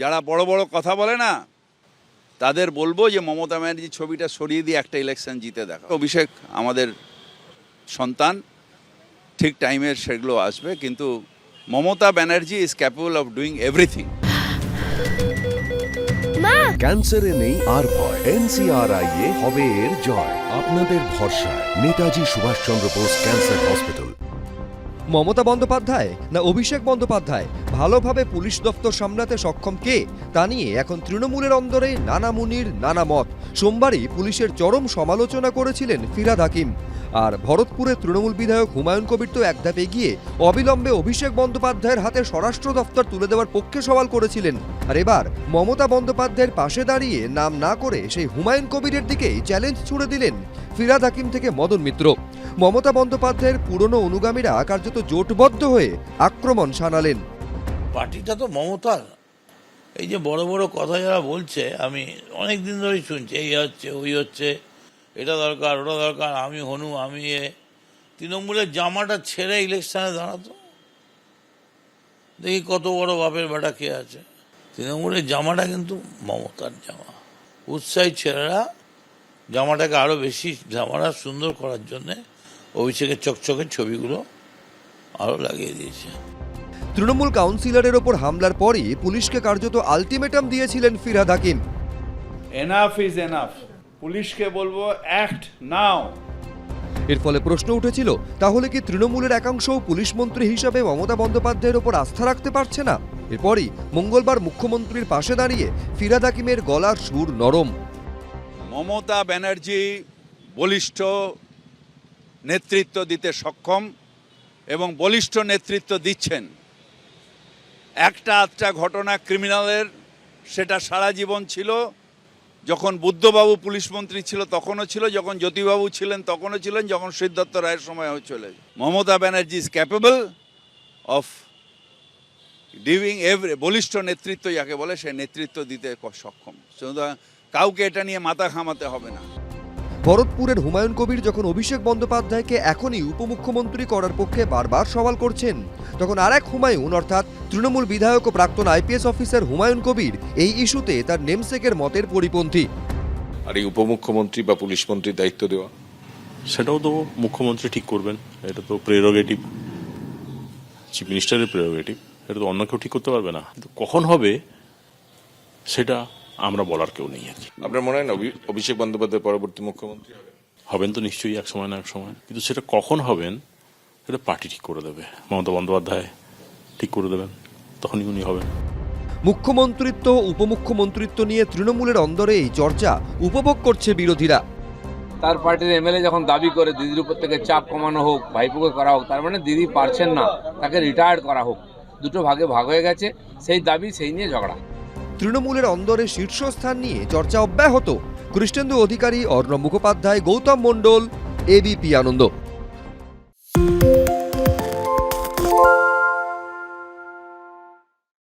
যারা বড় বড় কথা বলে না, তাদের বলবো যে মমতা ব্যানার্জির ছবিটা সরিয়ে দিয়ে একটা ইলেকশন জিতে দেখা। অভিষেক আমাদের সন্তান, ঠিক টাইমের সেগুলো আসবে, কিন্তু Mamata Banerjee is capable of doing everything. ক্যান্সারে নেই আর ভয়, NCRI এ হবে এর জয়। আপনাদের ভরসায় নেতাজি সুভাষচন্দ্র বোস ক্যান্সার হসপিটাল। মমতা বন্দ্যোপাধ্যায় না অভিষেক বন্দ্যোপাধ্যায় ভালোভাবে পুলিশ দপ্তর সামলাতে সক্ষম কে, তা নিয়ে এখন তৃণমূলের অন্দরে নানা মুনির নানা মত। সোমবারই পুলিশের চরম সমালোচনা করেছিলেন ফিরহাদ হাকিম। আর ভরতপুরের তৃণমূল বিধায়ক হুমায়ুন কবির তো এক ধাপ এগিয়ে অবিলম্বে অভিষেক বন্দ্যোপাধ্যায়ের হাতে স্বরাষ্ট্র দফতর তুলে দেওয়ার পক্ষে সওয়াল করেছিলেন। আর এবার মমতা বন্দ্যোপাধ্যায়ের পাশে দাঁড়িয়ে নাম না করে সেই হুমায়ুন কবিরের দিকেই চ্যালেঞ্জ ছুড়ে দিলেন ফিরহাদ হাকিম থেকে মদন মিত্র। মমতা বন্দ্যোপাধ্যায়ের পুরনো অনুগামীরা কার্যত জোটবদ্ধ হয়ে আক্রমণ শানালেন। পার্টিটা তো মমতার। এই যে বড় বড় কথা যারা বলছে, আমি অনেক দিন ধরেই শুনছি, এই হচ্ছে ওই হচ্ছে, এটা দরকার ওটা দরকার, আমি হনু আমি তৃণমূলের জামাটা ছেড়ে ইলেকশনে দাঁড়াতো, দেখি কত বড় বাপের বেটা কে আছে। তৃণমূলের জামাটা কিন্তু মমতার জামা। উৎসাহী ছেলেরা জামাটাকে আরও বেশি জামাটা সুন্দর করার জন্যে অভিষেকের চকচকের ছবিগুলো আরও লাগিয়ে দিয়েছে। তৃণমূল কাউন্সিলরের ওপর হামলার পরই পুলিশকে কার্যত আলটিমেটাম দিয়েছিলেন Firhad Hakim. Enough is enough, পুলিশকে বলবো অ্যাক্ট নাও। এর ফলে প্রশ্ন উঠেছিল, তাহলে কি তৃণমূলের একাংশও পুলিশ মন্ত্রী হিসাবে মমতা বন্দ্যোপাধ্যায়ের ওপর আস্থা রাখতে পারছে না? এরপরই মঙ্গলবার মুখ্যমন্ত্রীর পাশে দাঁড়িয়ে ফিরহাদ হাকিমের গলার সুর নরম। মমতা ব্যানার্জি বলিষ্ঠ নেতৃত্ব দিতে সক্ষম এবং বলিষ্ঠ নেতৃত্ব দিচ্ছেন। একটা আধটা ঘটনা ক্রিমিনালের, সেটা সারা জীবন ছিল। যখন বুদ্ধবাবু পুলিশ মন্ত্রী ছিল তখনও ছিল, যখন জ্যোতিবাবু ছিলেন তখনও ছিলেন, যখন সিদ্ধার্থ রায়ের সময় চলে। Mamata Banerjee is capable of ডিভিং বলিষ্ঠ নেতৃত্ব যাকে বলে, সে নেতৃত্ব দিতে সক্ষম। সুতরাং কাউকে এটা নিয়ে মাথা ঘামাতে হবে না। ভরতপুরের হুমায়ুন কবির যখন অভিষেক বন্দ্যোপাধ্যায়কে এখনই উপমুখ্যমন্ত্রী করার পক্ষে বারবার সওয়াল করছেন, তখন আরেক হুমায়ুন অর্থাৎ তৃণমূল বিধায়ক ও প্রাক্তন IPS অফিসার হুমায়ুন কবির এই ইস্যুতে তার নেমসেকের মতের পরিপন্থী। আর এই উপমুখ্যমন্ত্রী বা পুলিশ মন্ত্রীর দায়িত্ব দেওয়া, সেটাও তো মুখ্যমন্ত্রী ঠিক করবেন। এটা তো প্রেরোগেটিভ, চিফ মিনিস্টারের প্রেরোগেটিভ। এটা তো অন্য কেউ ঠিক করতে পারবে না। কিন্তু কখন হবে সেটা আমরা বলার কেউ নেই আর কি। আপনার মনে হয় না অভিষেক বন্দ্যোপাধ্যায় পরবর্তী মুখ্যমন্ত্রী হবেন? তো নিশ্চয়ই এক সময় না এক সময়, কিন্তু সেটা কখন হবেন সেটা পার্টি ঠিক করে দেবে। মমতা বন্দ্যোপাধ্যায় ঠিক করে দেবেন, তখনই উনি হবেন। মুখ্যমন্ত্রিত্ব উপমুখ্যমন্ত্রিত্ব নিয়ে তৃণমূলের অন্দরে এই চর্চা উপভোগ করছে বিরোধীরা। তার পার্টির MLA যখন দাবি করে দিদির উপর থেকে চাপ কমানো হোক, ভাইপোকে করা হোক, তার মানে দিদি পারছেন না, তাকে রিটায়ার্ড করা হোক। দুটো ভাগে ভাগ হয়ে গেছে, সেই দাবি সেই নিয়ে ঝগড়া। তৃণমূলের অন্দরে শীর্ষস্থান নিয়ে চর্চা অব্যাহত। কৃষ্ণেন্দু অধিকারী, অর্ণব মুখোপাধ্যায়, গৌতম মণ্ডল, ABP আনন্দ।